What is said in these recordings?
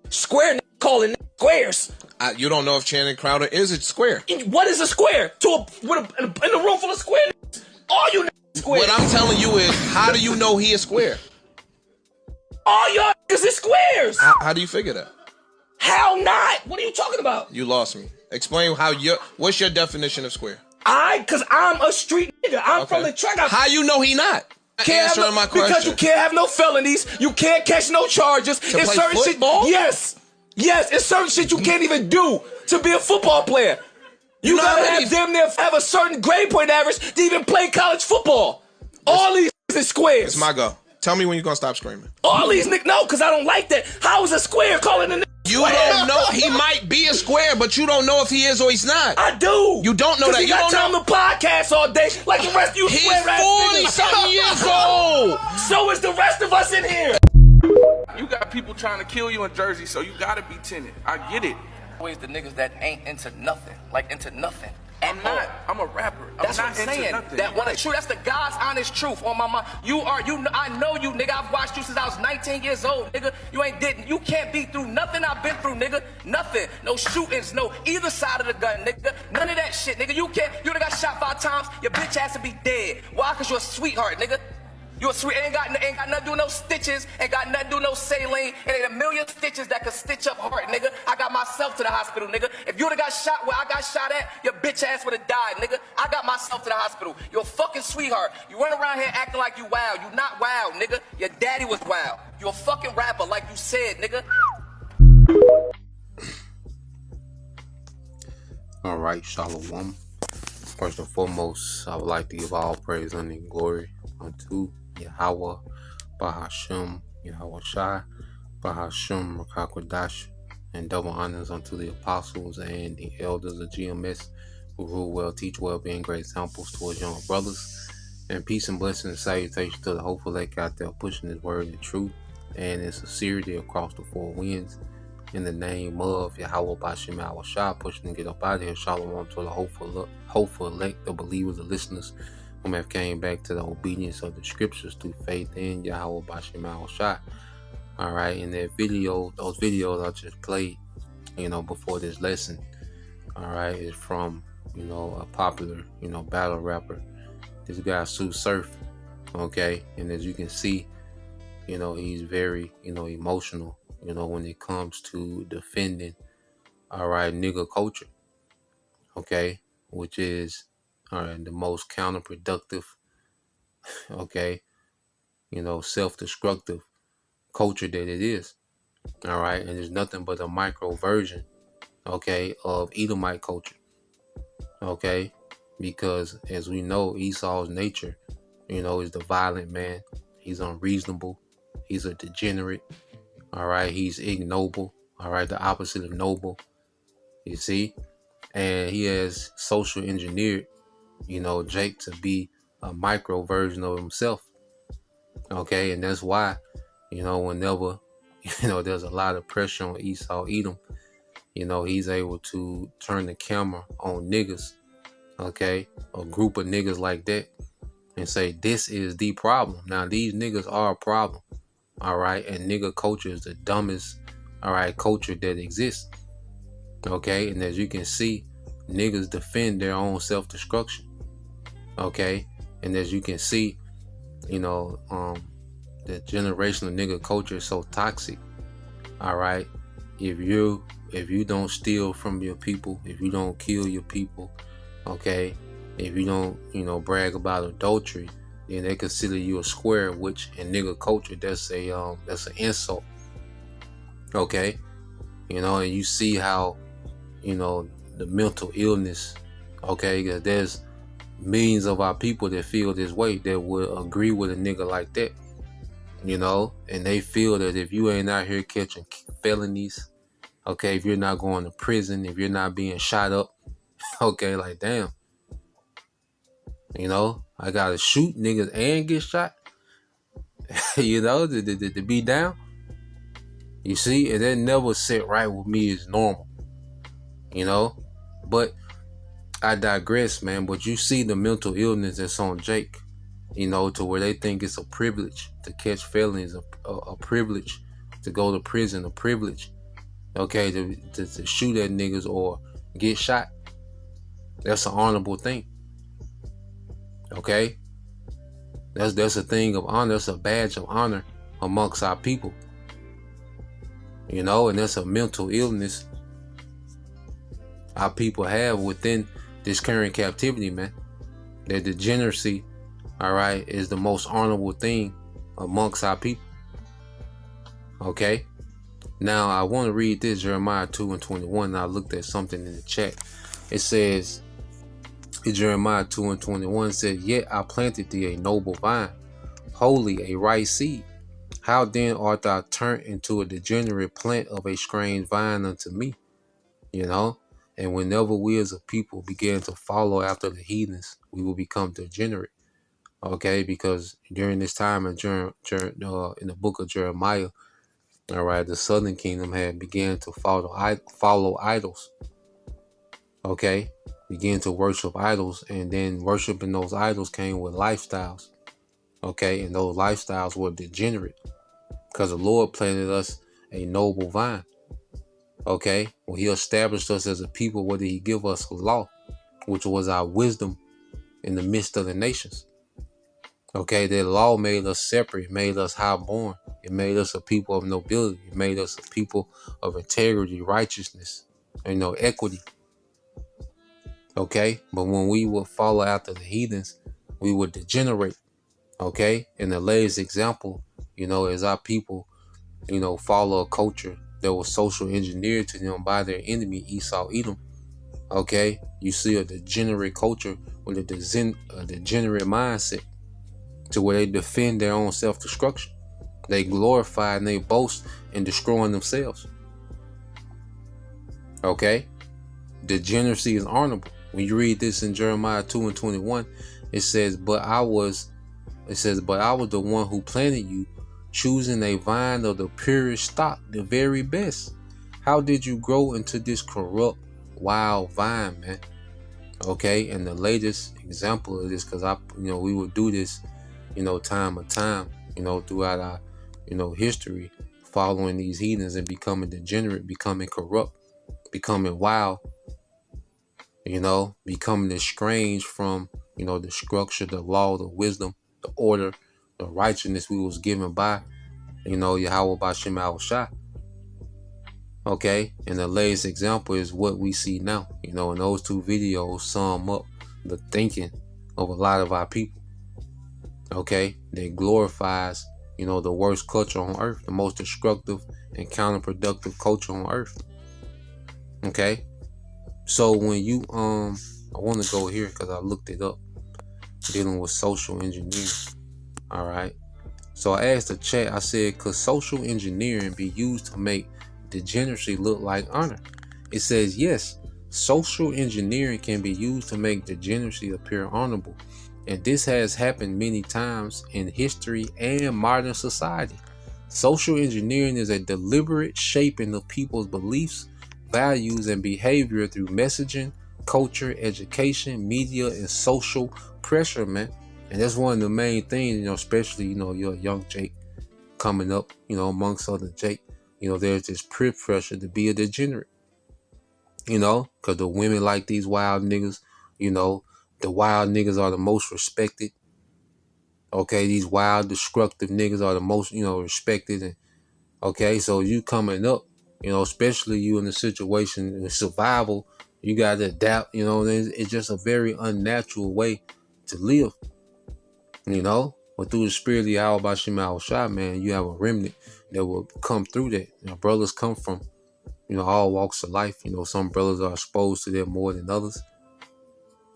Square calling squares. You don't know if Channing Crowder is a square. What is a square? In a room full of square all you squares. What I'm telling you is, how do you know he is square? All y'all is squares. How do you figure that? How not? What are you talking about? You lost me. Explain what's your definition of square? Cause I'm a street nigga. I'm from the track. How you know he not? Answering my question. Because you can't have no felonies. You can't catch no charges. To play football? Shit. Yes. It's certain shit you can't even do to be a football player. You gotta have a certain grade point average to even play college football. All these is squares. It's my go. Tell me when you're gonna stop screaming. All these niggas, no, cause I don't like that. How is a square calling a You don't know. He might be a square, but you don't know if he is or he's not. I do. You don't know that. You don't know. The podcast all day, like the rest of you. He's 40-something years old. So is the rest of us in here. You got people trying to kill you in Jersey, so you gotta be tinted. I get it. Always the niggas that ain't into nothing, into nothing. I'm not. I'm a rapper. That's I'm what not I'm saying. into nothing. That one is true. That's the God's honest truth on my mind. I know you, nigga. I've watched you since I was 19 years old, nigga. You can't be through nothing I've been through, nigga. Nothing. No shootings, no either side of the gun, nigga. None of that shit, nigga. You done got shot 5 times. Your bitch has to be dead. Why? Cause you're a sweetheart, nigga. You a sweet, ain't got nothing to do with no stitches, ain't got nothing to do with no saline, and ain't a million stitches that could stitch up heart, nigga. I got myself to the hospital, nigga. If you would've got shot where I got shot at, your bitch ass would've died, nigga. I got myself to the hospital. You're a fucking sweetheart. You run around here acting like you wild. You not wild, nigga. Your daddy was wild. You a fucking rapper, like you said, nigga. All right, Shalom. First and foremost, I would like to give all praise and glory unto Yahweh, Bahashem, Yahweh Shai, Bahashem, Rakakwadash, and double honors unto the apostles and the elders of GMS who rule well, teach well, being great examples towards younger brothers. And peace and blessings and salutation to the hopeful lake out there pushing his word and truth and in sincerity across the 4 winds. In the name of Yahweh Bashem Yahweh Shai, pushing to get up out of here. Shalom to the hopeful elect, the believers, the listeners whom have came back to the obedience of the scriptures through faith in Yahweh Bashem Yahweh Shai. All right, in those videos I just played, before this lesson, all right, is from, a popular, battle rapper. This guy, Sue Surf, okay, and as you can see, he's very, emotional, when it comes to defending, all right, nigga culture, okay, which is, all right, the most counterproductive, okay, self-destructive culture that it is, all right, and there's nothing but a micro version, okay, of Edomite culture, okay, because as we know, Esau's nature, is the violent man. He's unreasonable. He's a degenerate, all right, he's ignoble, all right, the opposite of noble, you see, and he has social engineered, Jake to be a micro version of himself, okay, and that's why, whenever, there's a lot of pressure on Esau Edom, he's able to turn the camera on niggas, okay, a group of niggas like that, and say, this is the problem. Now, these niggas are a problem, all right, and nigga culture is the dumbest, all right, culture that exists, okay, and as you can see, niggas defend their own self-destruction, okay, and as you can see, the generational nigga culture is so toxic, all right, if you don't steal from your people, if you don't kill your people, okay, if you don't, brag about adultery, then they consider you a square, which in nigga culture, that's an insult, okay, and you see how, the mental illness, okay, because there's millions of our people that feel this way, that will agree with a nigga like that, and they feel that if you ain't out here catching felonies, okay, if you're not going to prison, if you're not being shot up, okay, like damn, I gotta shoot niggas and get shot, to be down. You see, and that never sit right with me as normal, but I digress, man. But you see the mental illness that's on Jake, to where they think it's a privilege to catch felonies, a privilege to go to prison, a privilege, okay, to shoot at niggas or get shot. That's an honorable thing. Okay? That's a thing of honor. That's a badge of honor amongst our people. You know, and that's a mental illness our people have within this current captivity, man. That degeneracy, all right, is the most honorable thing amongst our people. Okay? Now, I want to read this, Jeremiah 2:21. I looked at something in the chat. It says, Jeremiah 2:21 said, "Yet I planted thee a noble vine, holy, a right seed. How then art thou turned into a degenerate plant of a strange vine unto me?" You know? And whenever we as a people begin to follow after the heathens, we will become degenerate. Okay? Because during this time in the book of Jeremiah, all right, the southern kingdom had began to follow idols. Okay? Began to worship idols, and then worshiping those idols came with lifestyles. Okay? And those lifestyles were degenerate because the Lord planted us a noble vine. Okay? When he established us as a people, what did he give us? Law, which was our wisdom in the midst of the nations. Okay? That law made us separate, it made us highborn. It made us a people of nobility. It made us a people of integrity, righteousness, equity. Okay? But when we would follow after the heathens, we would degenerate. Okay? And the latest example, is our people, follow a culture that was social engineered to them by their enemy, Esau, Edom. Okay? You see a degenerate culture with a degenerate mindset to where they defend their own self-destruction. They glorify and they boast in destroying themselves. Okay? Degeneracy is honorable. When you read this in Jeremiah 2:21, it says, but I was the one who planted you, choosing a vine of the purest stock, the very best. How did you grow into this corrupt, wild vine, man? Okay, and the latest example of this, because we would do this, time and time, throughout our, history, following these heathens and becoming degenerate, becoming corrupt, becoming wild, becoming estranged from, the structure, the law, the wisdom, the order, the righteousness we was given by, Yahweh Bashim Yahushua. Okay, and the latest example is what we see now. In those two videos sum up the thinking of a lot of our people. Okay, that glorifies, the worst culture on earth, the most destructive and counterproductive culture on earth. Okay, so when you I want to go here because I looked it up, dealing with social engineering. All right, so I asked the chat. I said, could social engineering be used to make degeneracy look like honor? It says yes. Social engineering can be used to make degeneracy appear honorable. And this has happened many times in history and modern society. Social engineering is a deliberate shaping of people's beliefs, values, and behavior through messaging, culture, education, media, and social pressure, man. And that's one of the main things, especially, you're a young Jake coming up, amongst other Jake, there's this peer pressure to be a degenerate, because the women like these wild niggas, the wild niggas are the most respected. Okay, these wild, destructive niggas are the most, respected. And okay, so you coming up, especially you in a situation in survival, you got to adapt. It's just a very unnatural way to live. But through the spirit of Yahweh Bashim Yahushua, man, you have a remnant that will come through that. Brothers come from, all walks of life. Some brothers are exposed to that more than others.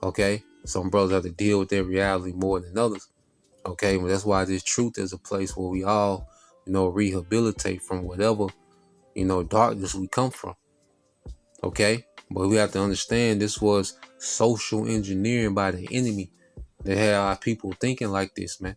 Okay, some brothers have to deal with their reality more than others. Okay, but that's why this truth is a place where we all, rehabilitate from whatever, darkness we come from. Okay, but we have to understand this was social engineering by the enemy that had our people thinking like this, man.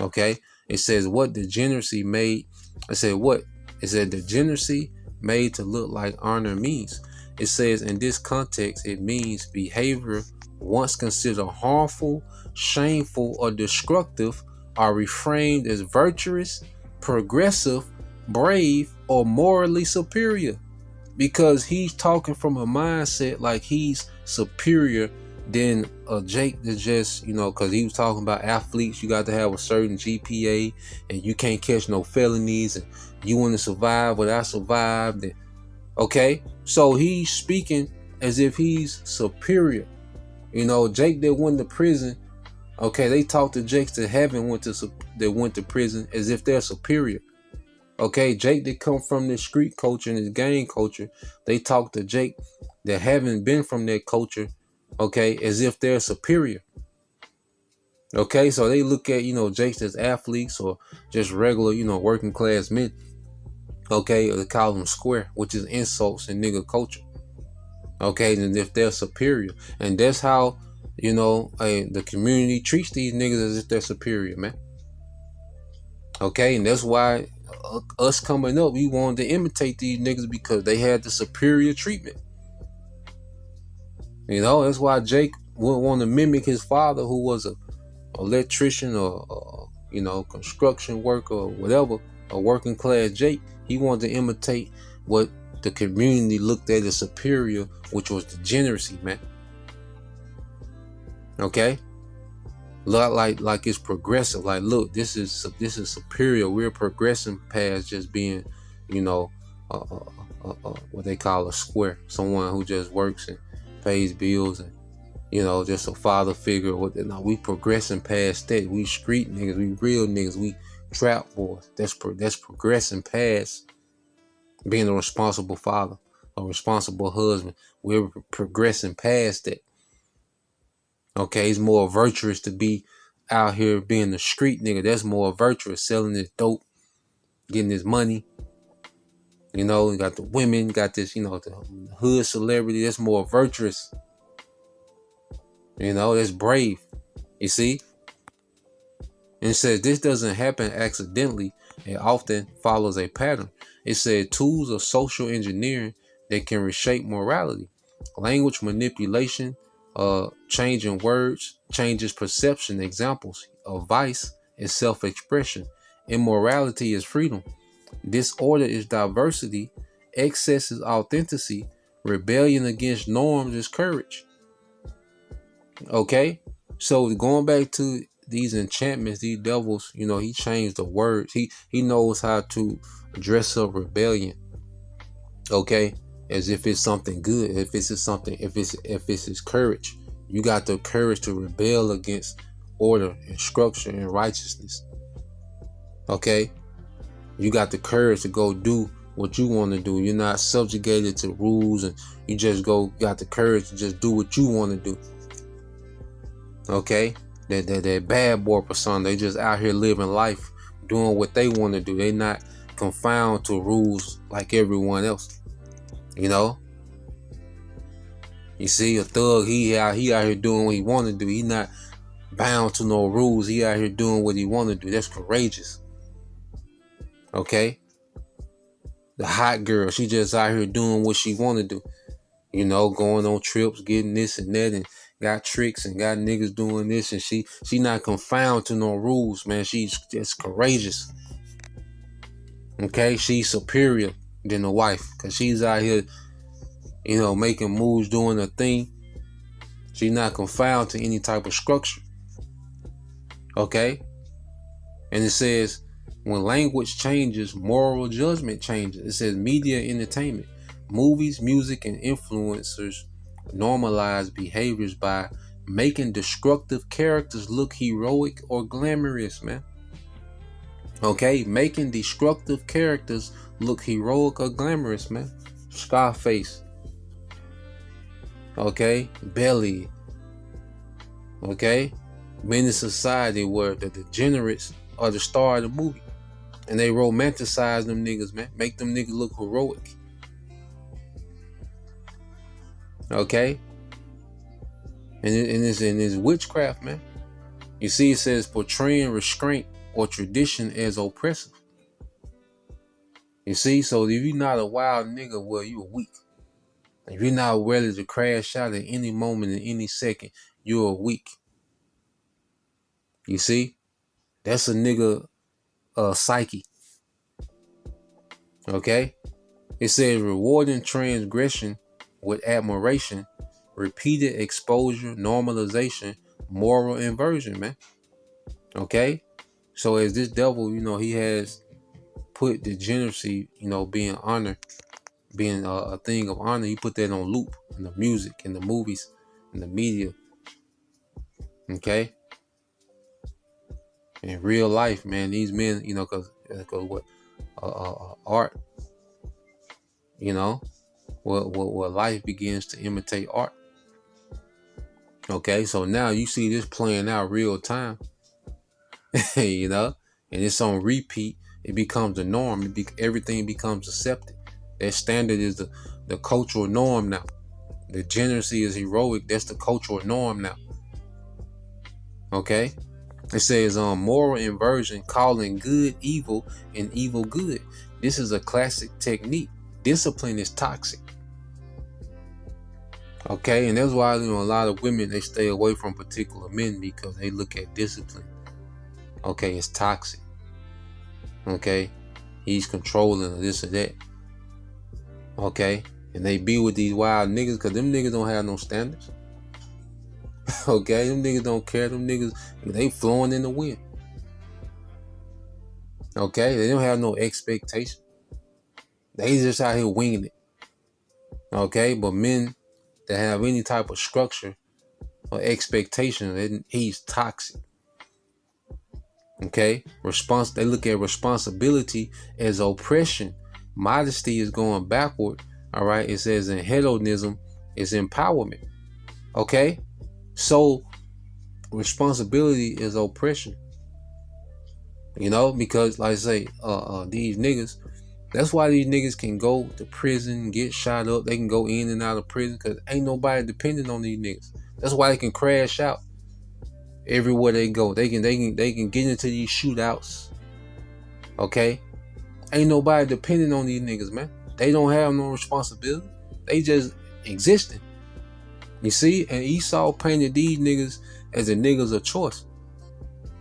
Okay, it says what degeneracy made. I said what? It said degeneracy made to look like honor means. It says in this context, it means behavior once considered harmful, shameful, or destructive are reframed as virtuous, progressive, brave, or morally superior. because he's talking from a mindset like he's superior than Jake that just, because he was talking about athletes, you got to have a certain GPA and you can't catch no felonies and you want to survive what I survived. And, okay, so he's speaking as if he's superior. Jake that went to prison, okay, they talk to Jakes that went to prison as if they're superior. Okay, Jake that come from the street culture and his gang culture, they talk to Jake that haven't been from that culture, okay, as if they're superior. Okay, so they look at, Jakes as athletes or just regular, working class men. Okay, or they call them square, which is insults in nigga culture. Okay, and if they're superior. And that's how, the community treats these niggas as if they're superior, man. Okay, and that's why us coming up, we wanted to imitate these niggas because they had the superior treatment. That's why Jake wouldn't want to mimic his father, who was a electrician or construction worker or whatever, a working class Jake. He wanted to imitate what the community looked at as superior, which was degeneracy, man. Okay, like it's progressive. Like, look, this is superior. We're progressing past just being, what they call a square, someone who just works and pays bills and just a father figure. No, we progressing past that. We street niggas. We real niggas. We trap boys. That's progressing past being a responsible father, a responsible husband. We're progressing past that. Okay, it's more virtuous to be out here being a street nigga. That's more virtuous, selling this dope, getting this money. You got the women, got this, the hood celebrity. That's more virtuous. That's brave. You see? And it says this doesn't happen accidentally. It often follows a pattern. It said tools of social engineering that can reshape morality. Language manipulation, changing words, changes perception. Examples of vice is self-expression. Immorality is freedom. Disorder is diversity. Excess is authenticity. Rebellion against norms is courage. Okay? So going back to these enchantments, these devils, he changed the words. He knows how to dress up rebellion. Okay? As if it's something good. If it's courage. You got the courage to rebel against order and structure and righteousness. Okay? You got the courage to go do what you want to do. You're not subjugated to rules, and you just got the courage to just do what you want to do. Okay? That bad boy persona, they just out here living life, doing what they want to do. They not confined to rules like everyone else. You see, a thug, he out here doing what he want to do. He not bound to no rules. He out here doing what he want to do. That's courageous. Okay? The hot girl, she just out here doing what she want to do. Going on trips, getting this and that, and got tricks and got niggas doing this, and she not confined to no rules, man. She's just courageous. Okay? She's superior than the wife, because she's out here, making moves, doing a thing. She's not confined to any type of structure. Okay? And it says, when language changes, moral judgment changes. It says media entertainment. Movies, music, and influencers normalize behaviors by making destructive characters look heroic or glamorous, man. Okay? Making destructive characters look heroic or glamorous, man. Scarface. Okay? Belly. Okay? Men in society where the degenerates are the star of the movie. And they romanticize them niggas, man. Make them niggas look heroic. Okay? And it's witchcraft, man. You see, it says portraying restraint or tradition as oppressive. You see, so if you're not a wild nigga, well, you're weak. If you're not ready to crash out at any moment, in any second, you're weak. You see? That's a nigga psyche. Okay? It says rewarding transgression with admiration, repeated exposure, normalization, moral inversion, man. Okay? So as this devil, he has put degeneracy, being honor, being a thing of honor, he put that on loop in the music, in the movies, in the media. Okay? In real life, man, these men, because what art, where life begins to imitate art. Okay, so now you see this playing out real time, and it's on repeat. It becomes the norm. Everything becomes accepted. That standard is the cultural norm now. The degeneracy is heroic. That's the cultural norm now. Okay, it says moral inversion, calling good evil and evil good. This is a classic technique. Discipline is toxic. Okay, and that's why a lot of women, they stay away from particular men, because they look at discipline. Okay, it's toxic. Okay, he's controlling this or that. Okay, and they be with these wild niggas because them niggas don't have no standards. Okay, them niggas don't care. Them niggas, they flowing in the wind. Okay, they don't have no expectation. They just out here winging it. Okay, but men that have any type of structure or expectation, he's toxic. Okay, they look at responsibility as oppression. Modesty is going backward. All right, it says in hedonism is empowerment. Okay, so responsibility is oppression. Because like I say, these niggas, that's why these niggas can go to prison, get shot up. They can go in and out of prison because ain't nobody depending on these niggas. That's why they can crash out everywhere they go. They can get into these shootouts. Okay? Ain't nobody depending on these niggas, man. They don't have no responsibility. They just existing. You see? And Esau painted these niggas as the niggas of choice.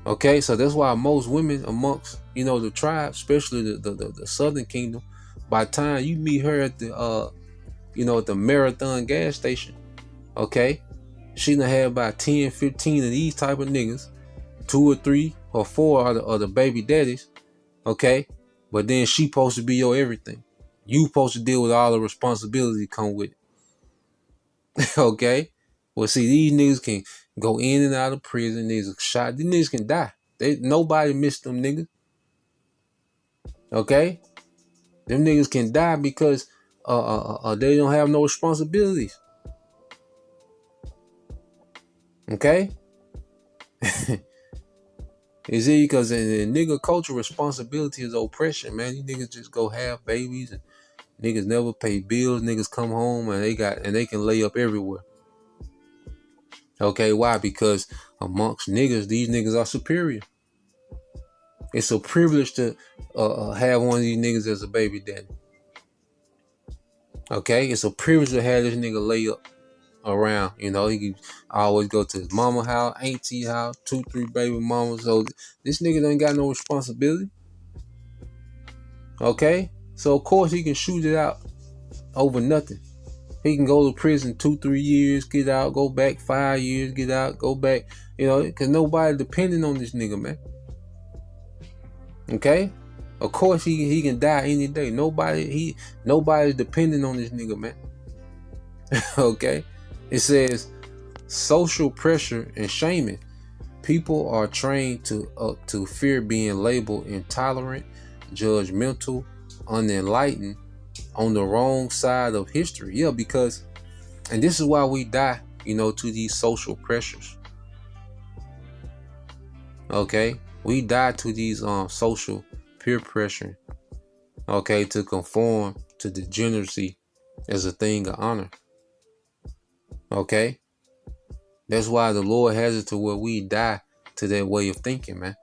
Okay, so that's why most women amongst, the tribe, especially the Southern Kingdom, by the time you meet her at the, at the Marathon gas station, okay, she done had about 10, 15 of these type of niggas, 2 or 3 or 4 are the baby daddies, okay, but then she supposed to be your everything. You supposed to deal with all the responsibility come with it. Okay, well, see, these niggas can go in and out of prison. Niggas shot. These niggas can die. Nobody missed them niggas. Okay? Them niggas can die because they don't have no responsibilities. Okay? You see, because in nigga culture, responsibility is oppression, man. These niggas just go have babies and niggas never pay bills. Niggas come home and they can lay up everywhere. Okay, why? Because amongst niggas, these niggas are superior. It's a privilege to have one of these niggas as a baby daddy. Okay, it's a privilege to have this nigga lay up around. He can always go to his mama house, auntie house, 2, 3 baby mamas. So this nigga ain't got no responsibility. Okay, so of course he can shoot it out over nothing. He can go to prison 2, 3 years, get out, go back 5 years, get out, go back, because nobody depending on this nigga, man. Okay? Of course he can die any day. Nobody's depending on this nigga, man. Okay? It says social pressure and shaming. People are trained to fear being labeled intolerant, judgmental, unenlightened, on the wrong side of history. Yeah, because, and this is why we die, to these social pressures. Okay, we die to these social peer pressure. Okay, to conform to degeneracy as a thing of honor. Okay, that's why the Lord has it to where we die to that way of thinking, man.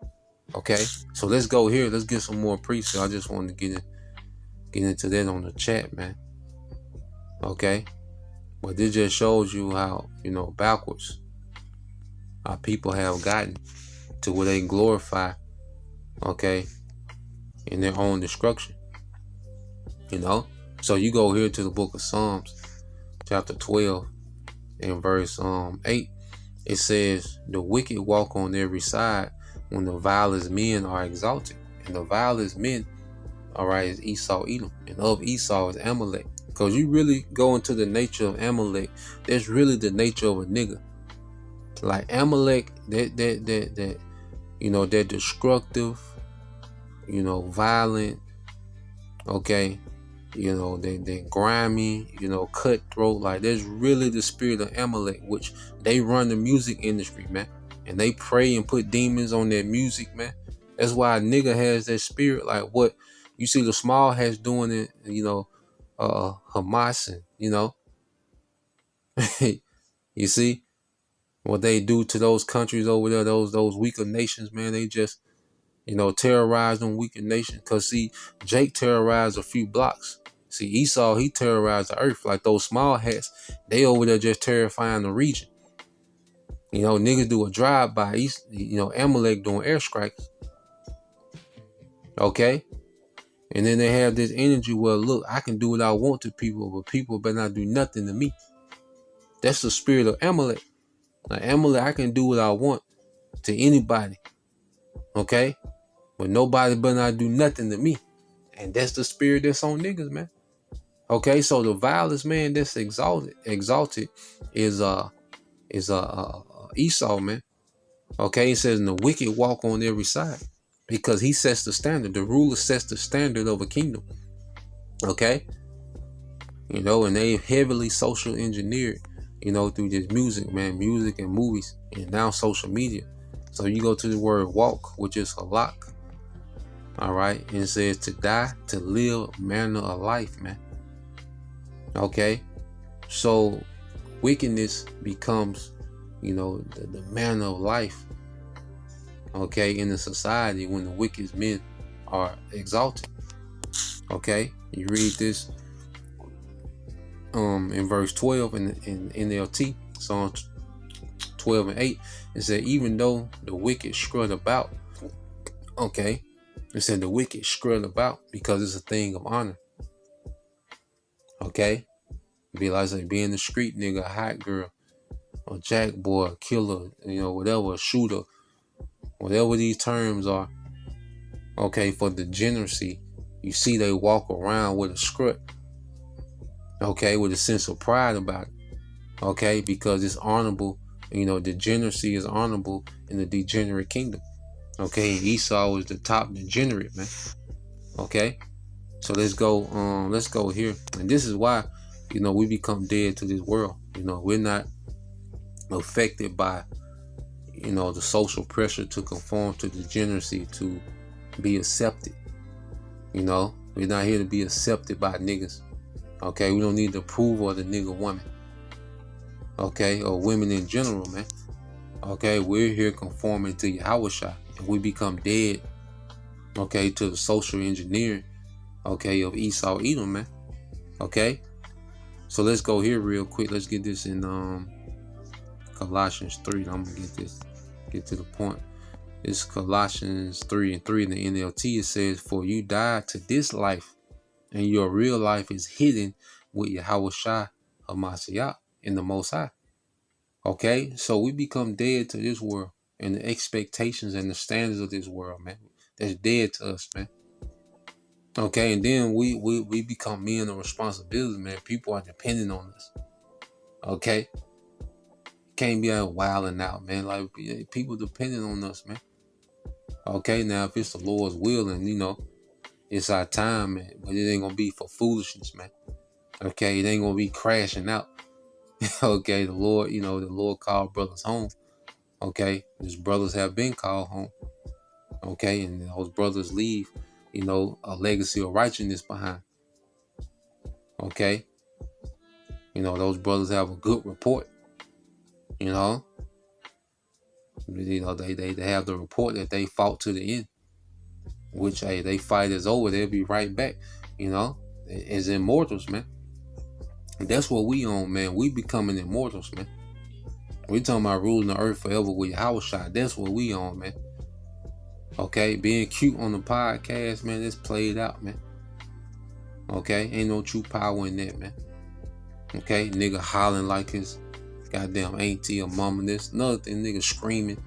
Okay, so let's go here. Let's get some more precepts. I just wanted to get into that on the chat, man. Okay, but this just shows you how, backwards our people have gotten to where they glorify, okay, in their own destruction. So you go here to the book of Psalms, chapter 12, and verse 8. It says, the wicked walk on every side when the vilest men are exalted. And the vilest men, all right, is Esau, Edom. And of Esau is Amalek. Because you really go into the nature of Amalek, that's really the nature of a nigga. Like Amalek, that you know, they're destructive, you know, violent, okay, you know, they're grimy, you know, cutthroat. Like, there's really the spirit of Amalek, which they run the music industry, man. And they pray and put demons on their music, man. That's why a nigga has that spirit, like what you see the Small Hats doing it, you know, Hamas, and, you know, you see what they do to those countries over there, those weaker nations, man. They just, you know, terrorize them weaker nations. Cause see, Jake terrorized a few blocks. See, Esau, he terrorized the earth. Like those Small Hats, they over there just terrifying the region. You know, niggas do a drive-by. You know, Amalek doing airstrikes. Okay? And then they have this energy where, look, I can do what I want to people, but people better not do nothing to me. That's the spirit of Amalek. Like Amalek, I can do what I want to anybody. Okay? But nobody better not do nothing to me. And that's the spirit that's on niggas, man. Okay, so the vilest man that's exalted is Esau, man. Okay, it says, and the wicked walk on every side, because he sets the standard. The ruler sets the standard of a kingdom. Okay, you know, and they heavily social engineered, you know, through this music, man, music and movies, and now social media. So you go to the word walk, which is halak. All right, and it says to die, to live, manner of life, man. Okay, so wickedness becomes, you know, the manner of life, okay, in the society when the wicked men are exalted. Okay, you read this in verse 12 in NLT, Psalms 12 and 8. It said, even though the wicked strut about, okay, it said the wicked strut about because it's a thing of honor. Okay, be like being the street nigga, a hot girl, a jack boy, a killer, you know, whatever, a shooter, whatever these terms are. Okay, for degeneracy, you see they walk around with a strut. Okay, with a sense of pride about it. Okay, because it's honorable. You know, degeneracy is honorable in the degenerate kingdom. Okay, Esau is the top degenerate, man. Okay, so let's go here. And this is why, you know, we become dead to this world. You know, we're not affected by, you know, the social pressure to conform to degeneracy, to be accepted. You know, we're not here to be accepted by niggas. Okay, we don't need the approval of the nigga woman. Okay, or women in general, man. Okay, we're here conforming to Yahushua, and we become dead, okay, to the social engineering, okay, of Esau, Edom, man. Okay, so let's go here real quick. Let's get this in Colossians 3. I'm gonna get to the point. It's Colossians 3 and 3 in the NLT. It says, for you died to this life, and your real life is hidden with Yahushua HaMashiach in the Most High. Okay, so we become dead to this world and the expectations and the standards of this world, man. That's dead to us, man. Okay, and then we become men of responsibility, man. People are depending on us. Okay, can't be out wilding out, man. Like, people depending on us, man. Okay, now if it's the Lord's will, and you know, it's our time, man, but it ain't gonna be for foolishness, man. Okay, it ain't gonna be crashing out. Okay, the Lord, you know, the Lord called brothers home. Okay, his brothers have been called home. Okay, and those brothers leave, you know, a legacy of righteousness behind. Okay, you know, those brothers have a good report. You know, they have the report that they fought to the end. Which, hey, they fight is over, they'll be right back. You know, as immortals, man. That's what we on, man. We becoming immortals, man. We talking about ruling the earth forever with Yahushua. That's what we on, man. Okay, being cute on the podcast, man, it's played out, man. Okay? Ain't no true power in that, man. Okay? Nigga hollering like his goddamn auntie or mama. This another thing, nigga screaming.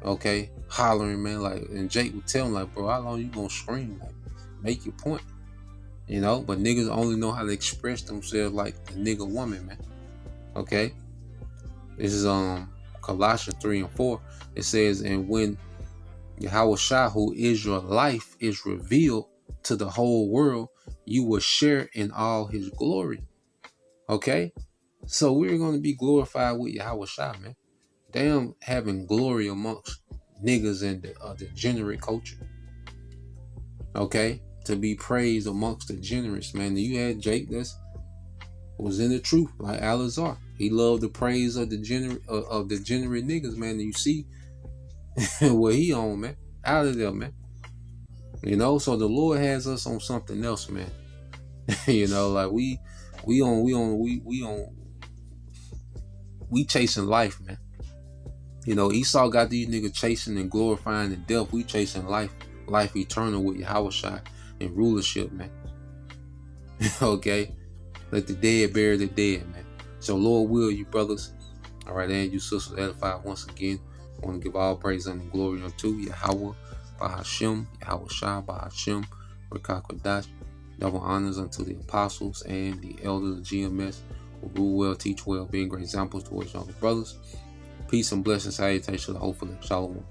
Okay? Hollering, man. Like, and Jake would tell him, like, bro, how long you gonna scream? Like, make your point. You know? But niggas only know how to express themselves like the nigga woman, man. Okay? This is Colossians 3:4. It says, and when Yahweh Shai, who is your life, is revealed to the whole world, you will share in all his glory. Okay? So we're going to be glorified with Yahweh Shai, man. Damn, having glory amongst niggas in the degenerate culture. Okay? To be praised amongst the generous, man. You had Jake that was in the truth, like Alazar. He loved the praise of the degenerate niggas, man. And you see what he on, man. Out of there, man. You know, so the Lord has us on something else, man. You know, like we chasing life, man. You know, Esau got these niggas chasing and glorifying the death. We chasing life eternal with Yahweh Shai and rulership, man. Okay? Let the dead bury the dead, man. So Lord will, you brothers, all right, and you sisters edified once again. I want to give all praise and glory unto Yahweh, Bahashem, Yahweh Shai, Bahashem, Rekakodash. Double honors unto the apostles and the elders of GMS who rule well, teach well, being great examples towards younger brothers. Peace and blessings, salutations, hopefully. Shalom.